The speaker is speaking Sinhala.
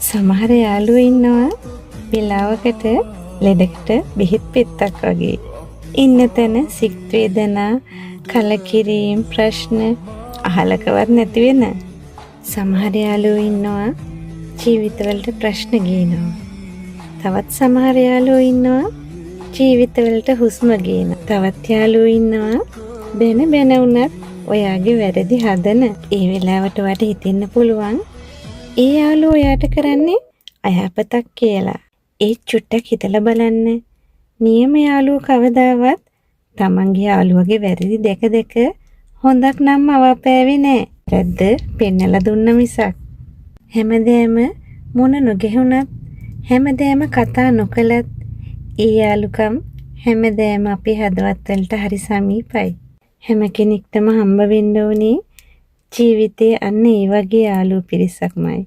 සමහර යාළුවෝ ඉන්නවා වෙලාවකට ලෙඩකට බෙහෙත් පෙත්තක් වගේ. ඉන්න තැන සිත් වේදනා, කලකිරීම, ප්‍රශ්න අහලකවත් නැති වෙන. සමහර යාළුවෝ ඉන්නවා ජීවිතවලට ප්‍රශ්න ගේනවා. තවත් සමහර යාළුවෝ ඉන්නවා ජීවිතවලට හුස්ම ගේන. තවත් යාළුවෝ ඉන්නවා බැන වුණත් ඔයාගේ වැරදි හදන. ඒ වෙලාවට ඔයාට හිතෙන්න පුළුවන් ඒ යාළුවෝ ඔයාට කරන්නේ අයහපතක් කියලා. ඒ චුට්ටක් හිතලා බලන්න. නියම යාළුවෝ කවදාවත් තමන්ගේ යාළුවගේ වැරදි දැක හොඳක් නම් අවපෑවේ නෑ. වැරද්ද පෙන්නලා දුන්න මිසක්. හැමදේම මොන නොගැහුණත්, හැමදේම කතා නොකලත් ඒ යාළුකම් හැමදේම අපේ හදවත් වලට හරි සමීපයි. හැම කෙනෙක්ටම හම්බ වෙන්න ඕනේ ජීවිතේ අන්න ඒ වගේ යාළුවෝ පිරිසක්මයි.